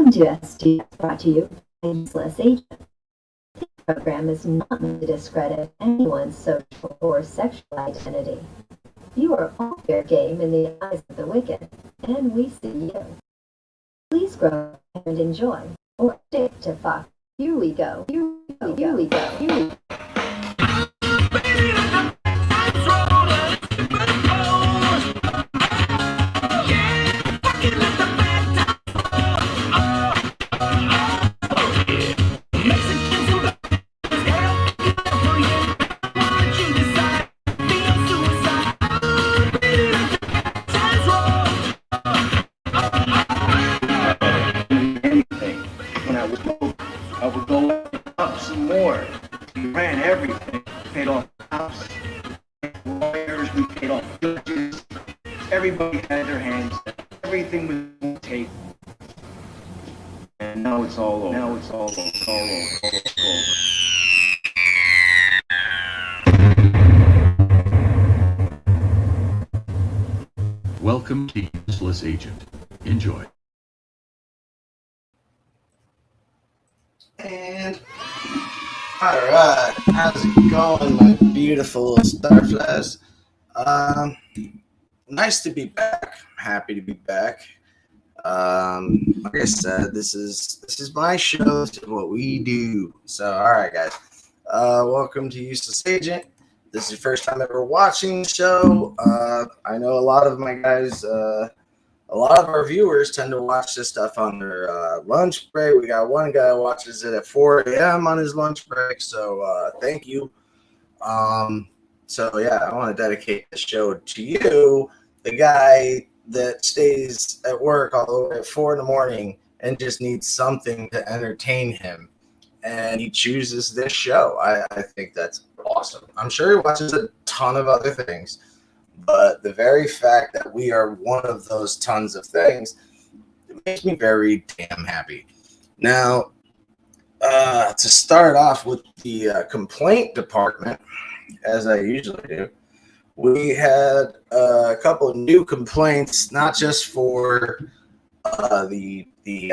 Welcome to STS, brought to you by Useless Agent. This program is not meant to discredit anyone's social or sexual identity. You are all fair game in the eyes of the wicked, and we see you. Please grow up and enjoy, or stick to fuck. Here we go. Here we go. Here we go. Here we go. Everybody had their hands, everything was on the table. And now it's all over. Now it's all over. It's all over. Welcome to Useless Agent. Enjoy. And alright, how's it going, my beautiful starflies? Nice to be back. Happy to be back. Like I said, this is my show. This is what we do. So, all right, guys. Welcome to Useless Agent. This is your first time ever watching the show. I know a lot of my guys, a lot of our viewers tend to watch this stuff on their lunch break. We got one guy who watches it at 4 a.m. on his lunch break. So, thank you. So, yeah, I want to dedicate the show to you, the guy that stays at work all the way at 4 in the morning and just needs something to entertain him. And he chooses this show. I think that's awesome. I'm sure he watches a ton of other things, but the very fact that we are one of those tons of things, it makes me very damn happy. Now, to start off with the complaint department, as I usually do, we had a couple of new complaints, not just for the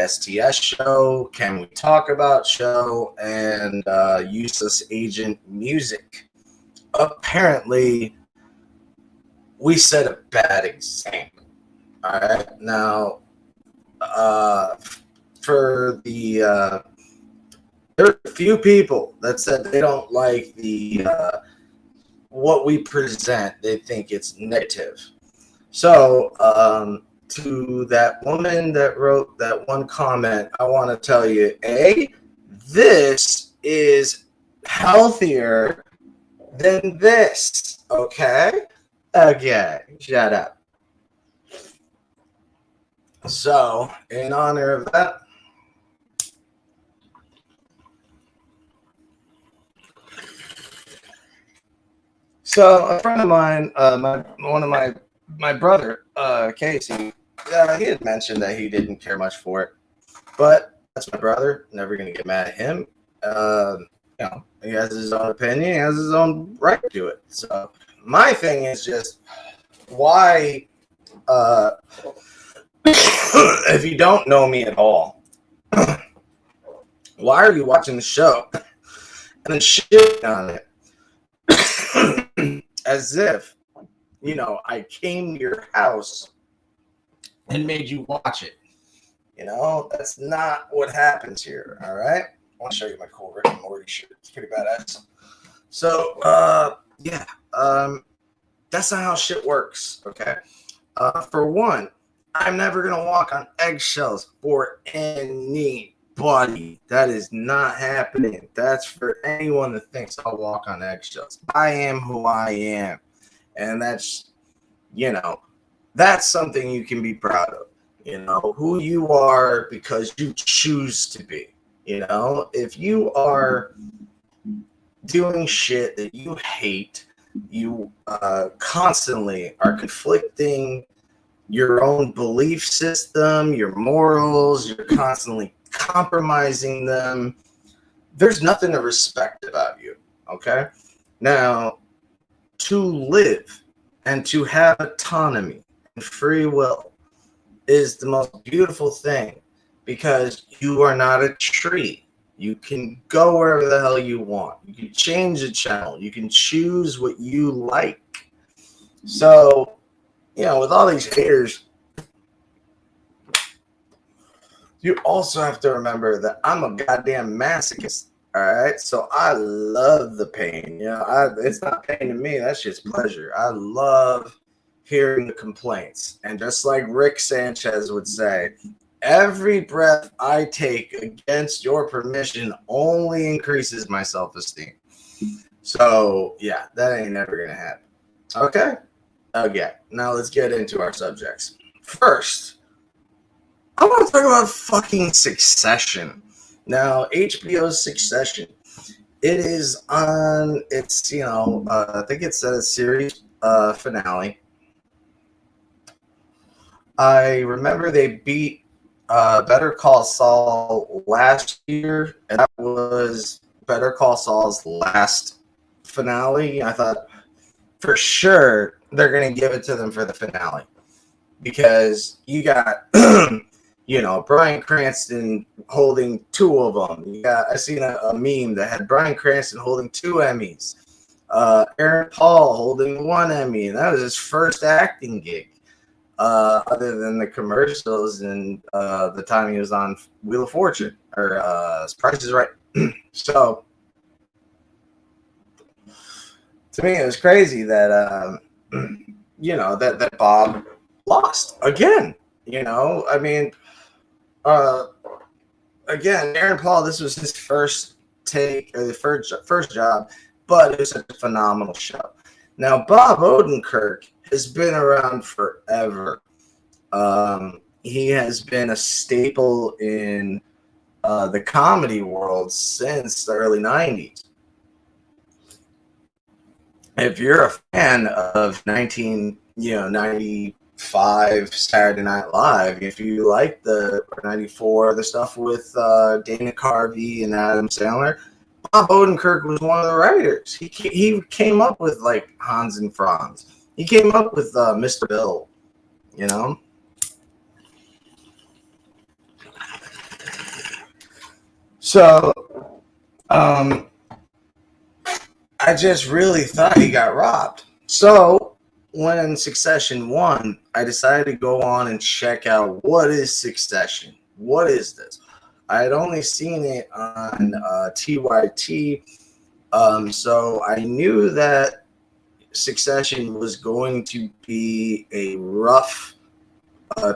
STS show, Can We Talk About show, and Useless Agent Music. Apparently, we set a bad example. All right, now for the there are a few people that said they don't like the what we present. They think it's negative. So to that woman that wrote that one comment, I want to tell you, this is healthier than this. Okay, shut up. So in honor of that, so a friend of mine, my brother, Casey, he had mentioned that he didn't care much for it, but that's my brother. Never gonna get mad at him. He has his own opinion. He has his own right to it. So my thing is just why, if you don't know me at all, why are you watching the show and then shitting on it? As if, I came to your house and made you watch it. That's not what happens here, all right? I want to show you my cool Rick and Morty shirt. It's pretty badass. So, that's not how shit works, okay? For one, I'm never going to walk on eggshells for anybody. That is not happening. That's for anyone that thinks I'll walk on eggshells. I am who I am. And that's, that's something you can be proud of. Who you are because you choose to be. If you are doing shit that you hate, you constantly are conflicting your own belief system, your morals, you're constantly compromising them. There's nothing to respect about you, okay? Now, to live and to have autonomy and free will is the most beautiful thing because you are not a tree. You can go wherever the hell you want. You can change the channel. You can choose what you like. So, with all these haters, you also have to remember that I'm a goddamn masochist. All right. So I love the pain. It's not pain to me. That's just pleasure. I love hearing the complaints. And just like Rick Sanchez would say, every breath I take against your permission only increases my self-esteem. So, yeah, that ain't never going to happen. Okay? Okay. Now let's get into our subjects. First, I want to talk about fucking Succession. Now, HBO Succession. It is on its, I think it's a series finale. I remember they beat Better Call Saul last year, and that was Better Call Saul's last finale. I thought for sure they're going to give it to them for the finale because you got, Bryan Cranston holding two of them. I seen a meme that had Bryan Cranston holding 2 Emmys, Aaron Paul holding 1 Emmy, and that was his first acting gig. Other than the commercials and the time he was on Wheel of Fortune or Price is Right. So, to me, it was crazy that that Bob lost again. Again, Aaron Paul. This was his first take or the first job, but it was such a phenomenal show. Now, Bob Odenkirk has been around forever. He has been a staple in the comedy world since the early 90s. If you're a fan of 1995 Saturday Night Live, if you like the 94, the stuff with Dana Carvey and Adam Sandler, Bob Odenkirk was one of the writers. He came up with like Hans and Franz. He came up with Mr. Bill, So, I just really thought he got robbed. So, when Succession won, I decided to go on and check out what is Succession. What is this? I had only seen it on TYT, so I knew that Succession was going to be a rough,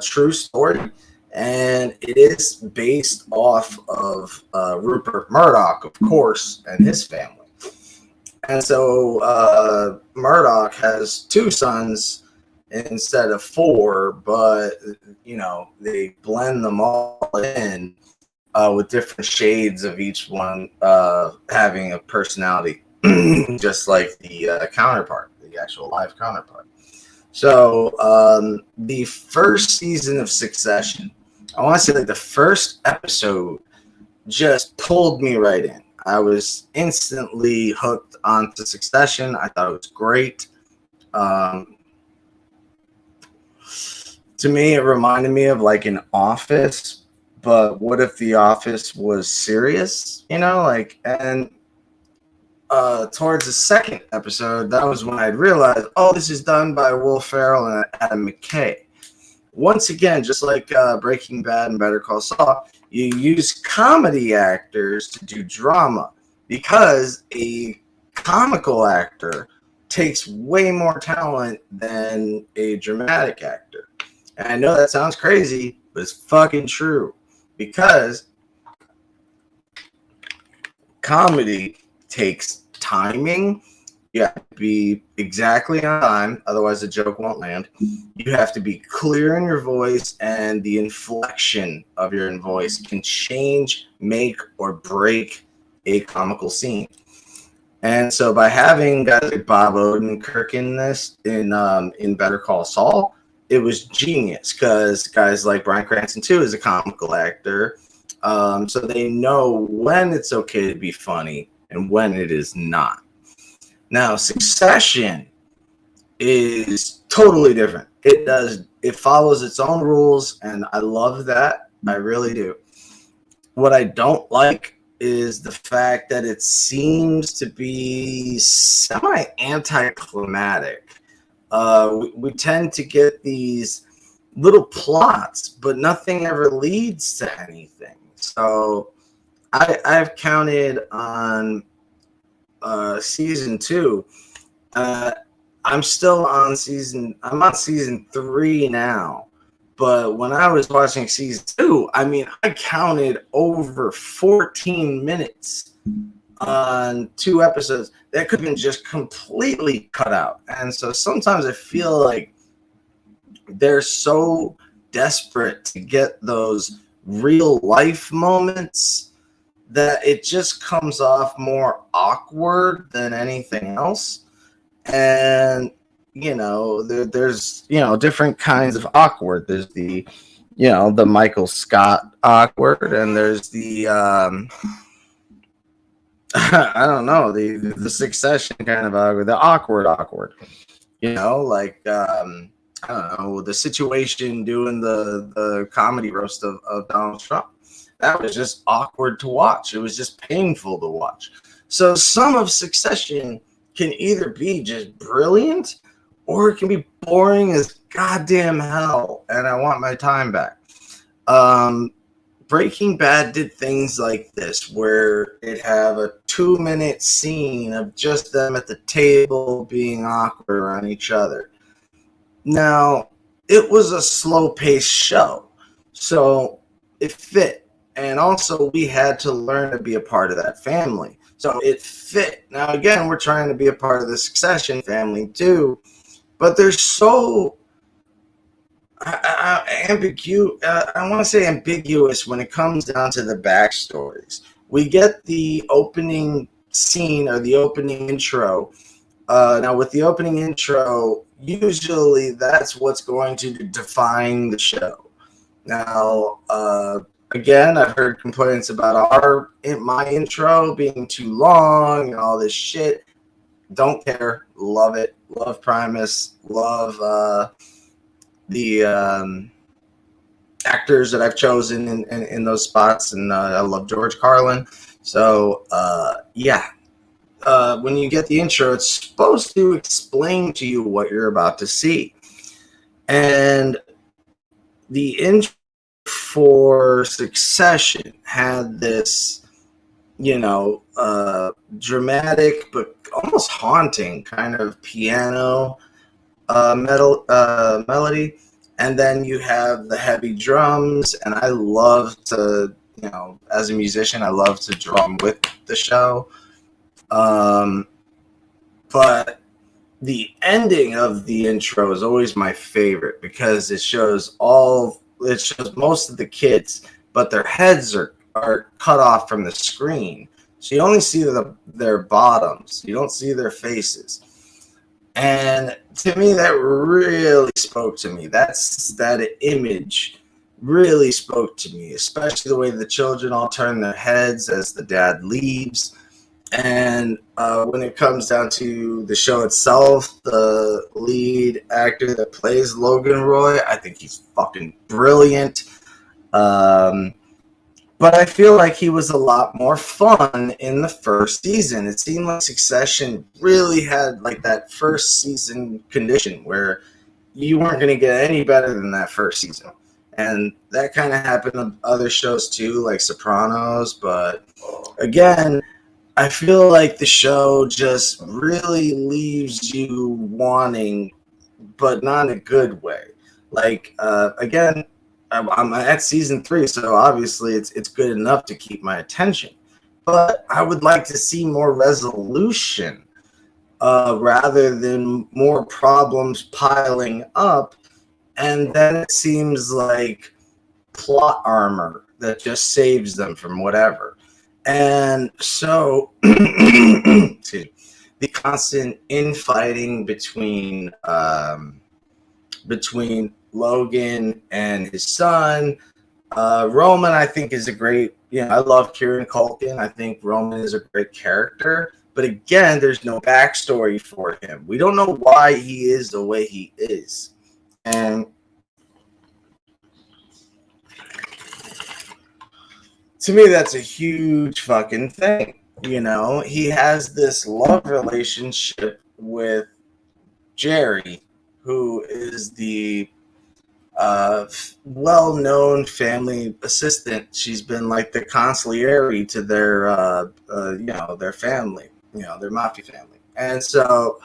true story, and it is based off of Rupert Murdoch, of course, and his family. And so Murdoch has 2 sons instead of 4, but they blend them all in with different shades of each one having a personality, just like the counterpart, the actual live counterpart. So the first season of Succession, I want to say like the first episode just pulled me right in. I was instantly hooked onto Succession. I thought it was great. To me, it reminded me of like an Office, but what if the Office was serious? And towards the second episode, that was when I realized, this is done by Will Ferrell and Adam McKay. Once again, just like Breaking Bad and Better Call Saul, you use comedy actors to do drama because a comical actor takes way more talent than a dramatic actor. And I know that sounds crazy, but it's fucking true because comedy takes timing. You have to be exactly on time, otherwise the joke won't land. You have to be clear in your voice, and the inflection of your voice can change, make, or break a comical scene. And so by having guys like Bob Odenkirk in Better Call Saul, it was genius because guys like Bryan Cranston too is a comical actor. So they know when it's okay to be funny and when it is not. Now, Succession is totally different. It follows its own rules, and I love that. I really do. What I don't like is the fact that it seems to be semi anticlimactic. We tend to get these little plots, but nothing ever leads to anything. So I've counted on season 2. Uh, I'm on season 3 now. But when I was watching season 2, I mean, I counted over 14 minutes on 2 episodes that could have been just completely cut out. And so sometimes I feel like they're so desperate to get those real life moments that it just comes off more awkward than anything else. And there's different kinds of awkward. There's the Michael Scott awkward, and there's the I don't know, the Succession kind of awkward, the awkward. Like I don't know, the Situation doing the comedy roast of Donald Trump. That was just awkward to watch. It was just painful to watch. So some of Succession can either be just brilliant or it can be boring as goddamn hell, and I want my time back. Breaking Bad did things like this, where it have a 2-minute scene of just them at the table being awkward around each other. Now, it was a slow-paced show, so it fit. And also, we had to learn to be a part of that family. So it fit. Now, again, we're trying to be a part of the Succession family, too. But they're so ambiguous. I want to say ambiguous when it comes down to the backstories. We get the opening scene or the opening intro. Now, with the opening intro, usually that's what's going to define the show. Now, again, I've heard complaints about my intro being too long and all this shit. Don't care. Love it. Love Primus. Love the actors that I've chosen in those spots. And I love George Carlin. So, yeah. When you get the intro, it's supposed to explain to you what you're about to see. And the intro for Succession had this, dramatic but almost haunting kind of piano melody, and then you have the heavy drums. And I love to, as a musician, I love to drum with the show. But the ending of the intro is always my favorite because it shows most of the kids, but their heads are cut off from the screen. So you only see their bottoms. You don't see their faces. And to me, that really spoke to me. That image really spoke to me, especially the way the children all turn their heads as the dad leaves. And when it comes down to the show itself, the lead actor that plays Logan Roy, I think he's fucking brilliant. But I feel like he was a lot more fun in the first season. It seemed like Succession really had like that first season condition where you weren't going to get any better than that first season. And that kind of happened on other shows too, like Sopranos. But again, I feel like the show just really leaves you wanting, but not in a good way. Like, again, I'm at season 3, so obviously it's good enough to keep my attention. But I would like to see more resolution rather than more problems piling up. And then it seems like plot armor that just saves them from whatever. And so the constant infighting between Logan and his son. Roman, I think, is a great, I love Kieran Culkin. I think Roman is a great character. But again, there's no backstory for him. We don't know why he is the way he is. And to me, that's a huge fucking thing. You know, he has this love relationship with Jerry, who is the well-known family assistant. She's been like the consigliere to their, their family, their mafia family. And so,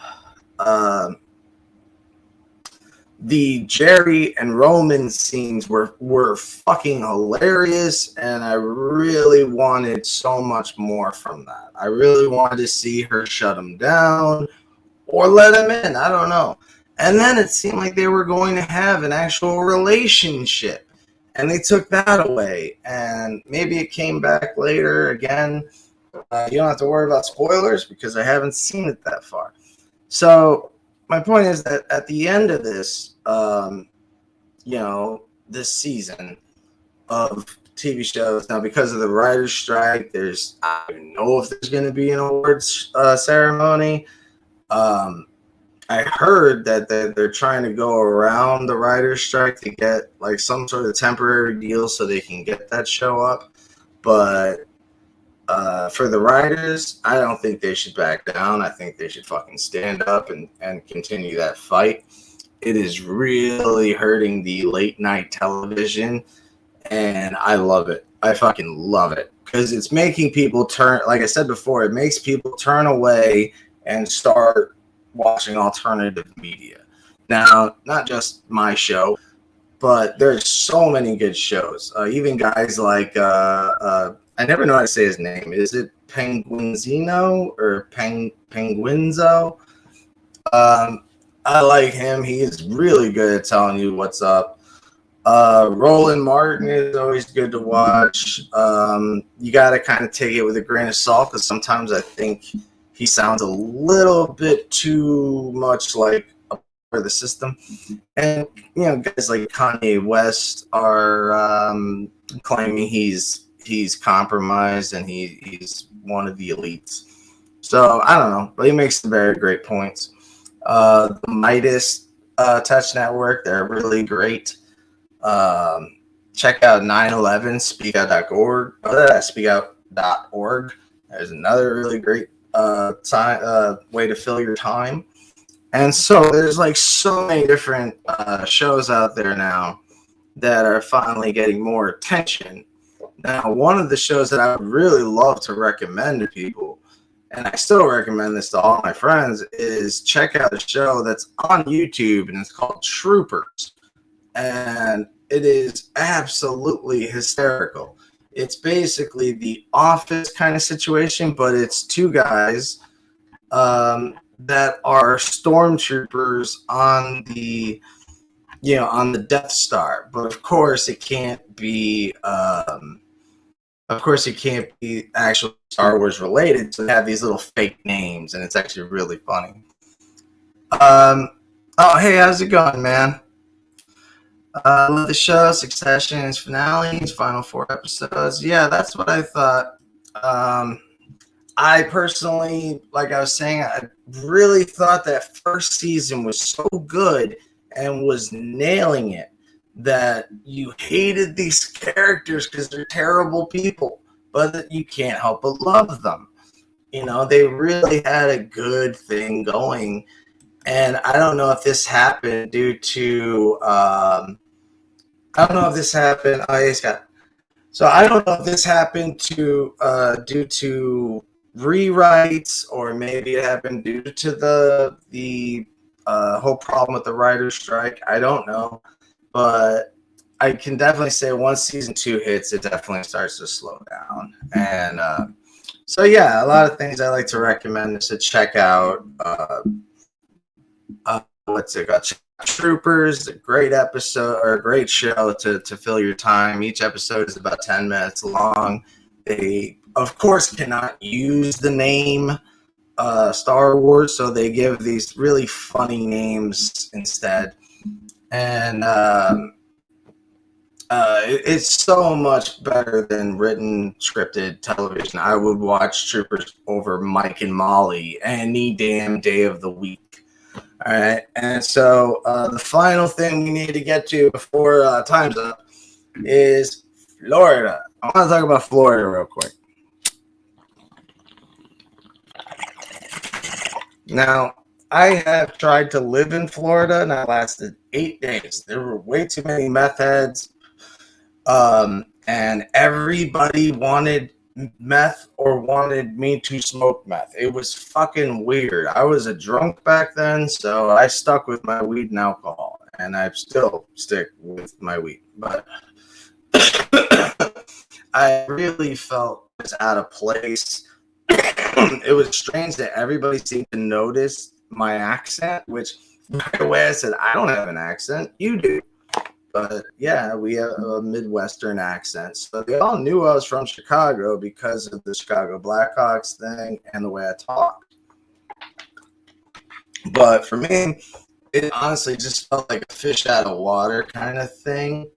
the Jerry and Roman scenes were fucking hilarious, and I really wanted so much more from that. I really wanted to see her shut him down or let him in. I don't know. And then it seemed like they were going to have an actual relationship, and they took that away. And maybe it came back later again. You don't have to worry about spoilers because I haven't seen it that far. So my point is that at the end of this, this season of TV shows, now because of the writer's strike, I don't know if there's going to be an awards ceremony. I heard that they're trying to go around the writer's strike to get like some sort of temporary deal so they can get that show up. But for the writers, I don't think they should back down. I think they should fucking stand up and continue that fight. It is really hurting the late night television, and I love it. I fucking love it because it's making people turn, like I said before, it makes people turn away and start watching alternative media. Now, not just my show, but there's so many good shows. Even guys like I never know how to say his name. Is it Penguinzino or Penguinzo? I like him. He is really good at telling you what's up. Roland Martin is always good to watch. You got to kind of take it with a grain of salt because sometimes I think he sounds a little bit too much like a part of the system. And, guys like Kanye West are claiming he's compromised and he's one of the elites. So I don't know, but he makes some very great points. The Midas Touch Network, they're really great. Check out 9/11 speakout.org. There's another really great way to fill your time. And so there's like so many different shows out there now that are finally getting more attention. Now, one of the shows that I would really love to recommend to people, and I still recommend this to all my friends, is check out a show that's on YouTube, and it's called Troopers. And it is absolutely hysterical. It's basically the Office kind of situation, but it's two guys that are stormtroopers on the Death Star. But of course, it can't be actually Star Wars related, so they have these little fake names, and it's actually really funny. Oh, hey, how's it going, man? I love the show, Succession, its finale, its final 4 episodes. Yeah, that's what I thought. I personally, like I was saying, I really thought that first season was so good and was nailing it that you hated these characters because they're terrible people, but that you can't help but love them. They really had a good thing going. And I don't know if this happened due to I don't know if this happened. Oh, he's got. So I don't know if this happened due to rewrites, or maybe it happened due to the whole problem with the writer's strike. I don't know, but I can definitely say once season 2 hits, it definitely starts to slow down. And so yeah, a lot of things I like to recommend is to check out. What's it called? Troopers, a great episode or a great show to fill your time. Each episode is about 10 minutes long. They, of course, cannot use the name Star Wars, so they give these really funny names instead. And it's so much better than written, scripted television. I would watch Troopers over Mike and Molly any damn day of the week. All right, and so the final thing we need to get to before time's up is Florida. I want to talk about Florida real quick. Now, I have tried to live in Florida, and I lasted 8 days. There were way too many meth heads, and everybody wanted meth or wanted me to smoke meth. It was fucking weird. I was a drunk back then, so I stuck with my weed and alcohol, and I still stick with my weed. But I really felt it was out of place. It was strange that everybody seemed to notice my accent, which right away I said, I don't have an accent. You do. But yeah, we have a Midwestern accent. So they all knew I was from Chicago because of the Chicago Blackhawks thing and the way I talk. But for me, it honestly just felt like a fish out of water kind of thing.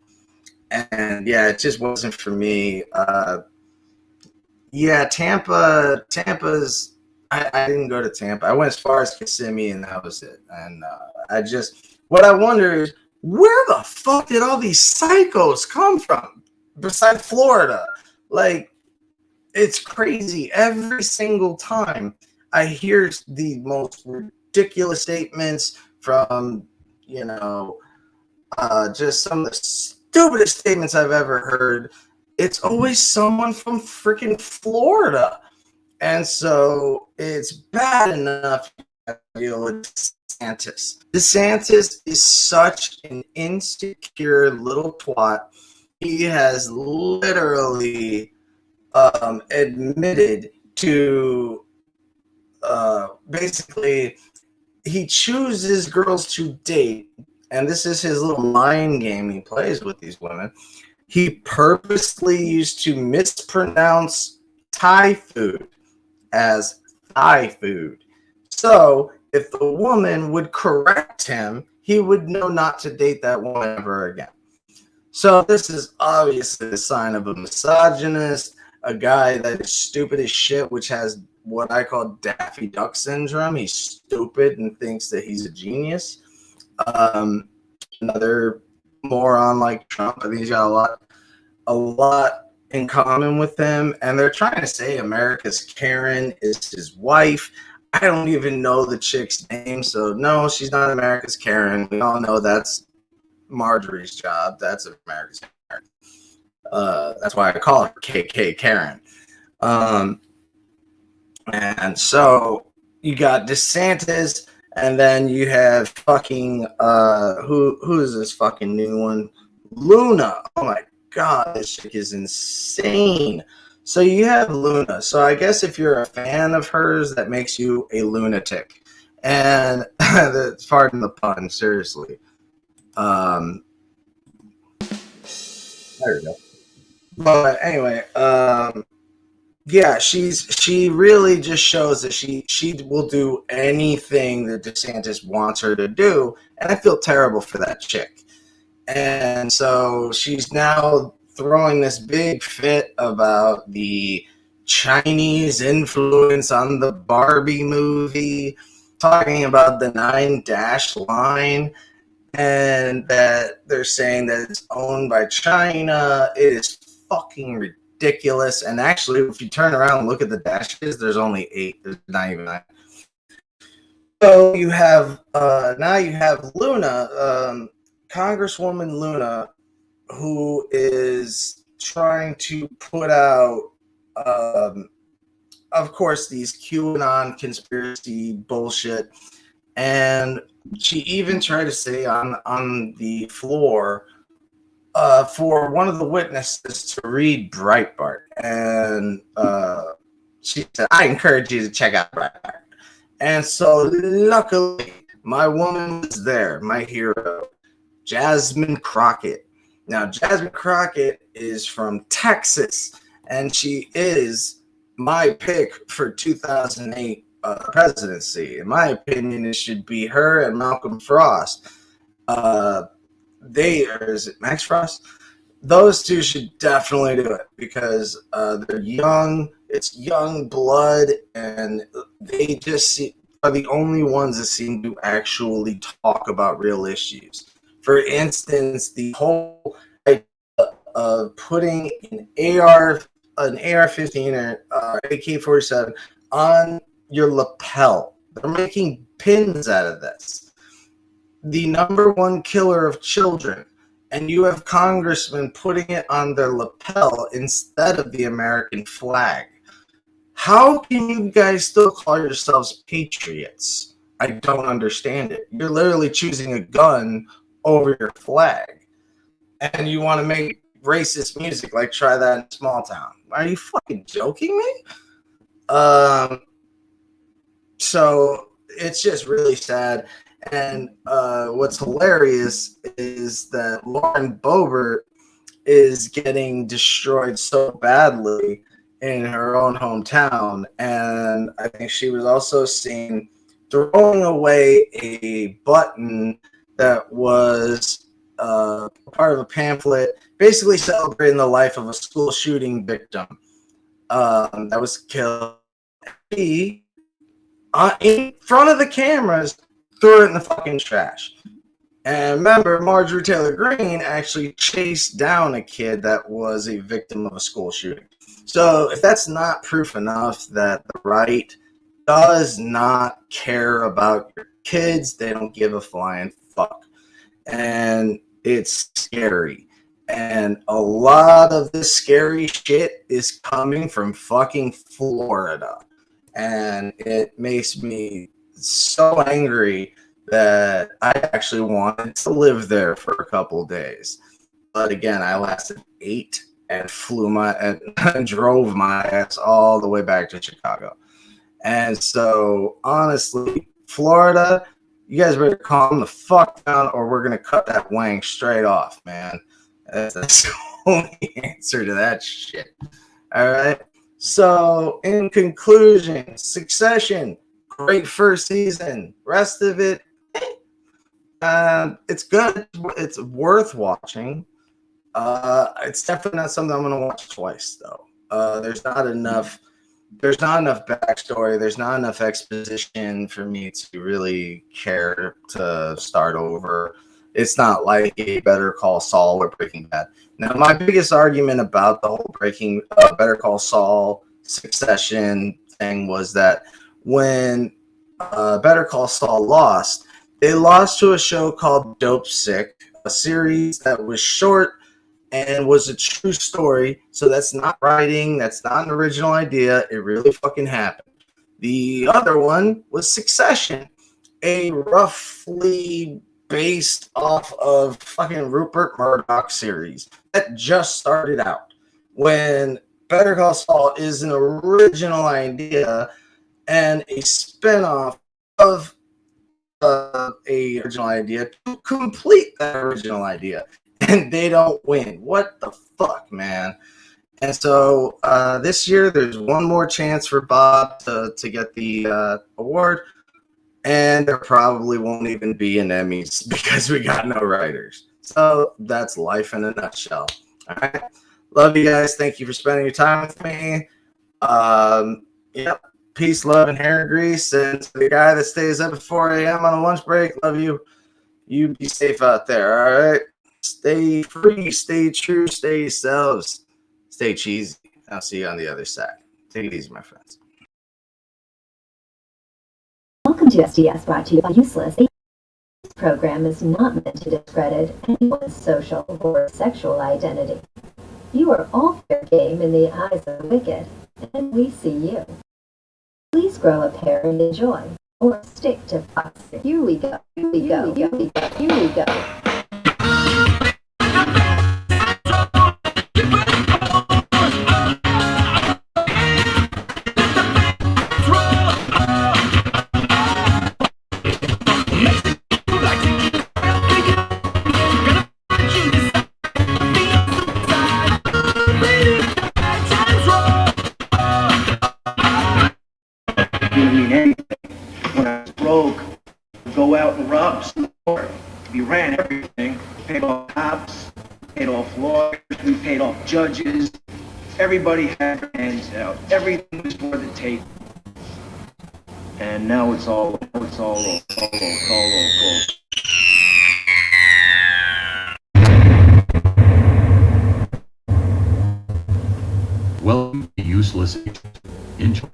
And yeah, it just wasn't for me. Yeah, Tampa's. I didn't go to Tampa. I went as far as Kissimmee, and that was it. And what I wonder is, where the fuck did all these psychos come from? Besides Florida, like, it's crazy. Every single time I hear the most ridiculous statements from, just some of the stupidest statements I've ever heard. It's always someone from freaking Florida. And so it's bad enough to deal with DeSantis. DeSantis is such an insecure little twat. He has literally admitted to basically, he chooses girls to date, and this is his little mind game he plays with these women. He purposely used to mispronounce Thai food as Thai food. So if the woman would correct him, he would know not to date that woman ever again. So this is obviously a sign of a misogynist, a guy that is stupid as shit, which has what I call Daffy Duck syndrome. He's stupid and thinks that he's a genius. Another moron like Trump. I think he's got a lot in common with him, and they're trying to say America's Karen is his wife. I don't even know the chick's name, so no, she's not America's Karen. We all know that's Marjorie's job. That's America's Karen. That's why I call her KK Karen. And so you got DeSantis, and then you have fucking who is this fucking new one? Luna. Oh my god, this chick is insane. So you have Luna. So I guess if you're a fan of hers, that makes you a lunatic. And pardon the pun, seriously. There we go. But anyway, yeah, she really just shows that she will do anything that DeSantis wants her to do, and I feel terrible for that chick. And so she's now throwing this big fit about the Chinese influence on the Barbie movie, talking about the 9-dash line, and that they're saying that it's owned by China. It is fucking ridiculous. And actually, if you turn around and look at the dashes, there's only 8. There's not even 9. So you have now you have Luna, Congresswoman Luna, who is trying to put out, of course, these QAnon conspiracy bullshit. And she even tried to say on the floor for one of the witnesses to read Breitbart. And she said, I encourage you to check out Breitbart. And so luckily, my woman was there, my hero, Jasmine Crockett. Now, Jasmine Crockett is from Texas, and she is my pick for 2008 presidency. In my opinion, it should be her and Malcolm Frost. Or is it Max Frost? Those two should definitely do it because they're young. It's young blood, and they just are the only ones that seem to actually talk about real issues. For instance, the whole idea of putting an AR-15 or AK-47 on your lapel. They're making pins out of this. The number one killer of children, and you have congressmen putting it on their lapel instead of the American flag. How can you guys still call yourselves patriots? I don't understand it. You're literally choosing a gun over your flag. And you want to make racist music, like try that in Small Town. Are you fucking joking me? So it's just really sad. And what's hilarious is that Lauren Boebert is getting destroyed so badly in her own hometown. And I think she was also seen throwing away a button that was part of a pamphlet basically celebrating the life of a school shooting victim that was killed. He, in front of the cameras, threw it in the fucking trash. And remember, Marjorie Taylor Greene actually chased down a kid that was a victim of a school shooting. So if that's not proof enough that the right does not care about your kids, they don't give a flying fuck. And it's scary. And a lot of this scary shit is coming from fucking Florida. And it makes me so angry that I actually wanted to live there for a couple days. But again, I lasted 8 and drove my ass all the way back to Chicago. And so, honestly, Florida, you guys better calm the fuck down or we're going to cut that wang straight off, man. That's the only answer to that shit. All right. So, in conclusion, Succession, great first season. Rest of it, it's good. It's worth watching. It's definitely not something I'm going to watch twice, though. There's not enough backstory. There's not enough exposition for me to really care to start over. It's not like a Better Call Saul or Breaking Bad. Now, my biggest argument about the whole Better Call Saul Succession thing was that when Better Call Saul lost, they lost to a show called Dope Sick, a series that was short and was a true story. So that's not writing. That's not an original idea. It really fucking happened. The other one was Succession, a roughly based off of fucking Rupert Murdoch series that just started out. When Better Call Saul is an original idea and a spinoff of a original idea to complete that original idea, and they don't win. What the fuck, man? And so this year, there's one more chance for Bob to get the award, and there probably won't even be an Emmys because we got no writers. So that's life in a nutshell. All right. Love you guys. Thank you for spending your time with me. Yep. Peace, love, and hair grease. And to the guy that stays up at 4 a.m. on a lunch break, love you. You be safe out there, all right? Stay free, stay true, stay yourselves, stay cheesy. I'll see you on the other side. Take it easy, my friends. Welcome to SDS, brought to you by Useless. This program is not meant to discredit anyone's social or sexual identity. You are all fair game in the eyes of the wicked, and we see you. Please grow a pair and enjoy, or stick to toxic. Here we go, here we go, here we go, here we go. Didn't mean anything. When I was broke, I'd go out and rob some store. We ran everything. Paid off cops, paid off lawyers, we paid off judges. Everybody had their hands out. Everything was for the take. And now it's all over. Welcome to Useless Agent. Enjoy.